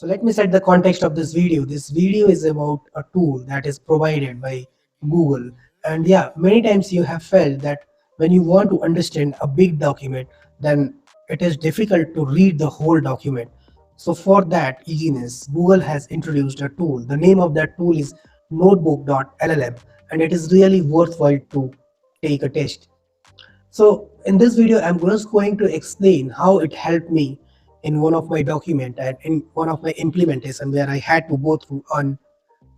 So let me set the context of this video. This video is about a tool that is provided by Google. And yeah, many times you have felt that when you want to understand a big document, then it is difficult to read the whole document. So for that easiness, Google has introduced a tool. The name of that tool is notebook.llm, and it is really worthwhile to take a test. So in this video, I'm just going to explain how it helped me in one of my document and in one of my implementation where I had to go through on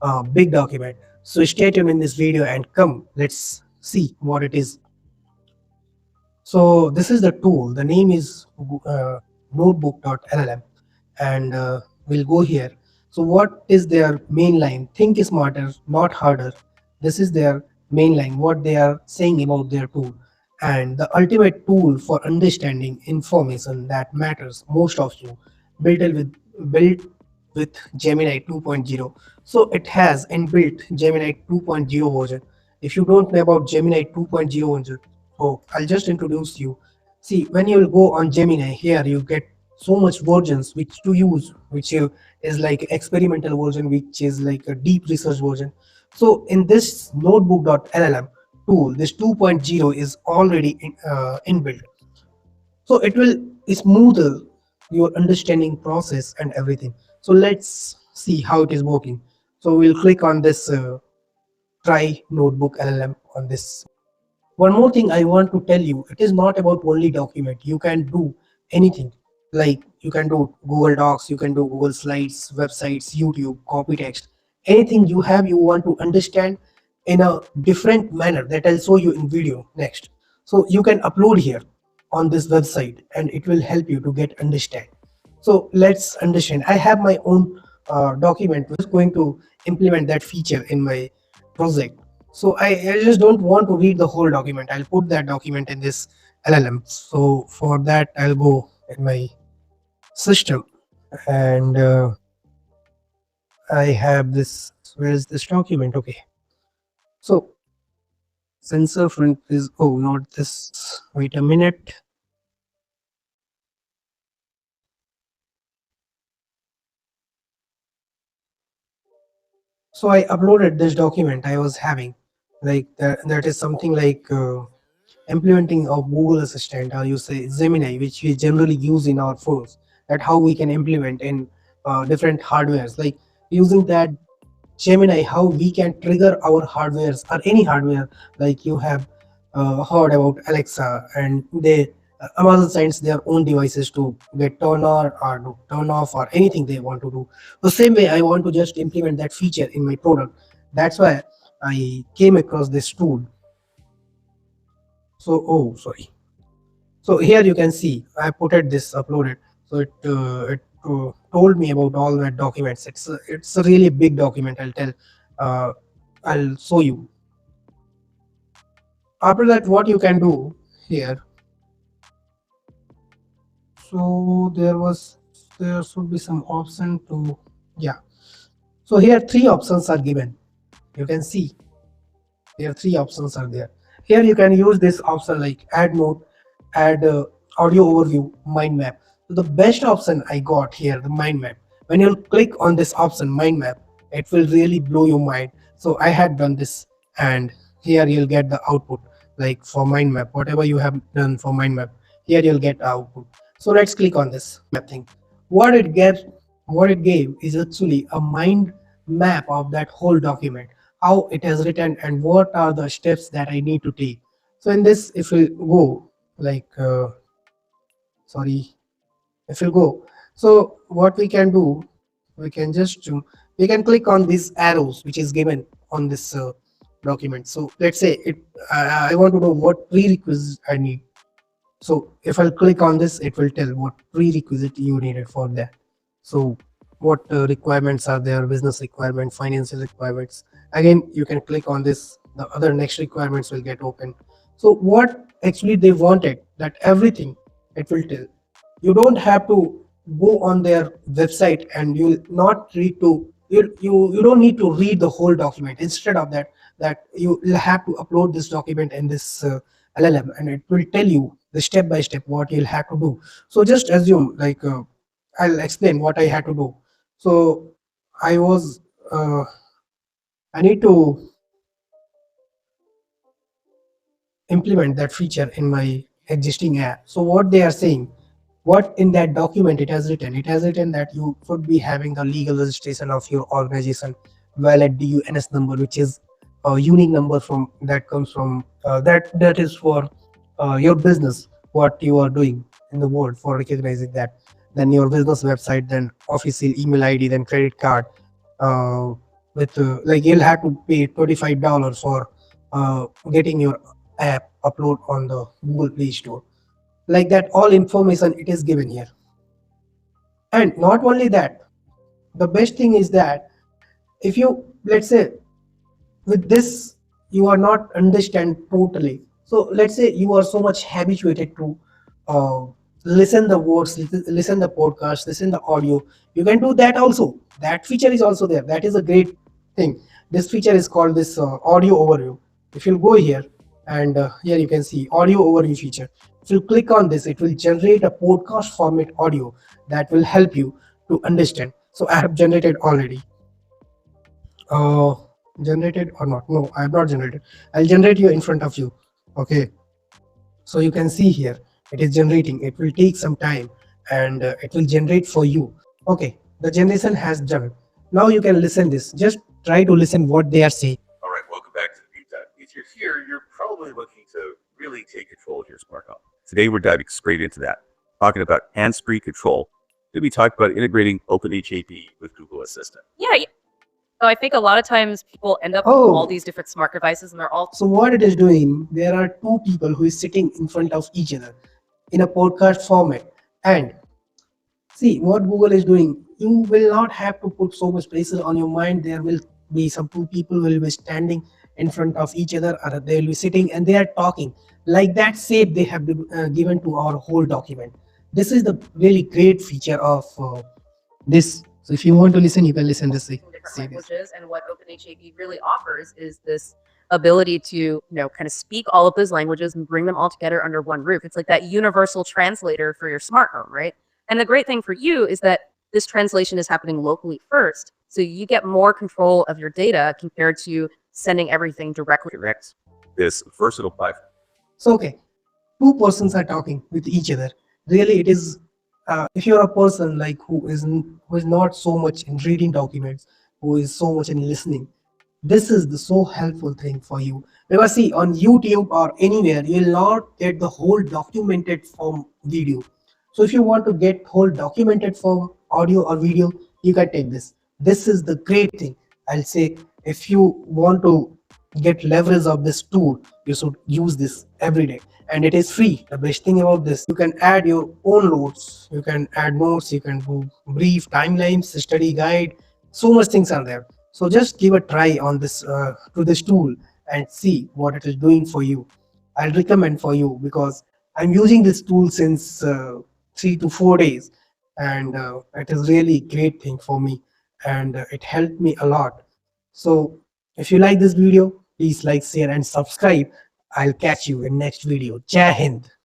a big document. So stay tuned in this video and come, let's see what it is. So this is the tool. The name is notebook.llm, and we'll go here. So what is their main line? Think smarter, not harder. This is their main line, what they are saying about their tool. And the ultimate tool for understanding information that matters most of you, built with Gemini 2.0. So it has inbuilt Gemini 2.0 version. If you don't know about Gemini 2.0 version, oh, I'll just introduce you. See, when you will go on Gemini, here you get so much versions which to use, which is like experimental version, which is like a deep research version. So in this notebook.llm tool, this 2.0 is already inbuilt. So it will smoother your understanding process and everything. So let's see how it is working. So we'll click on this try notebook LLM on this. One more thing I want to tell you, it is not about only document. You can do anything. Like you can do Google Docs, you can do Google Slides, websites, YouTube, copy text, anything you have you want to understand in a different manner that I'll show you in video next. So you can upload here on this website and it will help you to get understand. So let's understand. I have my own document which is going to implement that feature in my project. So I just don't want to read the whole document. I'll put that document in this LLM. So for that, I'll go in my system and I have this. Where is this document? Okay. So sensor front is, oh, not this. Wait a minute. So I uploaded this document I was having, like that is something like implementing of Google Assistant, or you say Gemini, which we generally use in our phones. That how we can implement in different hardwares, like using that Gemini, how we can trigger our hardwares or any hardware. Like you have heard about Alexa, and they Amazon sends their own devices to get turn on or to turn off or anything they want to do. The same way, I want to just implement that feature in my product. That's why I came across this tool. So, oh, sorry. So here you can see I put it this uploaded. So it told me about all that documents. It's a really big document. Uh, I'll show you. After that, what you can do here. So there should be some option to, yeah. So here three options are given. You can see here three options are there. Here you can use this option like add note, add audio overview, mind map. So the best option I got here, the mind map. When you click on this option mind map, it will really blow your mind. So I had done this, and here you'll get the output like for mind map, whatever you have done for mind map, here you'll get output. So let's click on this map thing. What it gave, what it gave is actually a mind map of that whole document, how it has written and what are the steps that I need to take. So in this, if we go like sorry, if you go, so what we can do, we can just we can click on these arrows which is given on this document. So let's say it I want to know what prerequisites I need. So if I'll click on this, it will tell what prerequisite you needed for that. So what requirements are there, business requirement, financial requirements. Again, you can click on this, the other next requirements will get open. So what actually they wanted, that everything it will tell. You don't have to go on their website and you'll not read to, you don't need to read the whole document. Instead of that, that you will have to upload this document in this LLM, and it will tell you the step by step what you'll have to do. So just assume like I'll explain what I had to do. So I was I need to implement that feature in my existing app. So what they are saying, what in that document it has written that you should be having the legal registration of your organization, valid DUNS number, which is a unique number from that comes from that is for your business, what you are doing in the world for recognizing that. Then your business website, then official email ID, then credit card. Uh, with like you'll have to pay $25 for getting your app upload on the Google Play Store. Like that, all information it is given here. And not only that, the best thing is that if you, let's say, with this you are not understand totally, so let's say you are so much habituated to uh, listen the words, listen the podcast, listen the audio, you can do that also. That feature is also there. That is a great thing. This feature is called this audio overview. If you go here, and here you can see audio overview feature. If you click on this, it will generate a podcast format audio that will help you to understand. So I have generated already. uh Generated or not? No, I have not generated. I'll generate you in front of you. Okay, so you can see here it is generating. It will take some time, and it will generate for you. Okay, the generation has done. Now you can listen this. Just try to listen what they are saying. All right, welcome back to the deep dive. If you're here, you're probably looking to really take control of your smart home. Today, we're diving straight into that, talking about hands-free control. We'll be talking about integrating OpenHAP with Google Assistant. Yeah. So I think a lot of times people end up with all these different smart devices, and they're all So what it is doing, there are two people who is sitting in front of each other in a podcast format. And see what Google is doing. You will not have to put so much pressure on your mind. There will be some two people will be standing in front of each other, or they will be sitting and they are talking. Like that shape they have given to our whole document. This is the really great feature of this. So if you want to listen, you can listen this. different languages. And what OpenHAP really offers is this ability to, kind of speak all of those languages and bring them all together under one roof. It's like that universal translator for your smart home, right? And the great thing for you is that this translation is happening locally first. So you get more control of your data compared to sending everything directly. Correct. This versatile platform. So okay, two persons are talking with each other. Really, it is if you're a person like who is not so much in reading documents, who is so much in listening, this is the so helpful thing for you. Because see, on YouTube or anywhere, you will not get the whole documented form video. So if you want to get whole documented form audio or video, you can take this. This is the great thing. I'll say, if you want to get leverage of this tool, you should use this every day, and it is free. The best thing about this, you can add your own notes, you can add notes, you can do brief timelines, study guide, so much things are there. So just give a try on this to this tool and see what it is doing for you. I'll recommend for you because I'm using this tool since 3 to 4 days, and it is really great thing for me, and it helped me a lot. So if you like this video, please like, share, and subscribe. I'll catch you in next video. Jai Hind.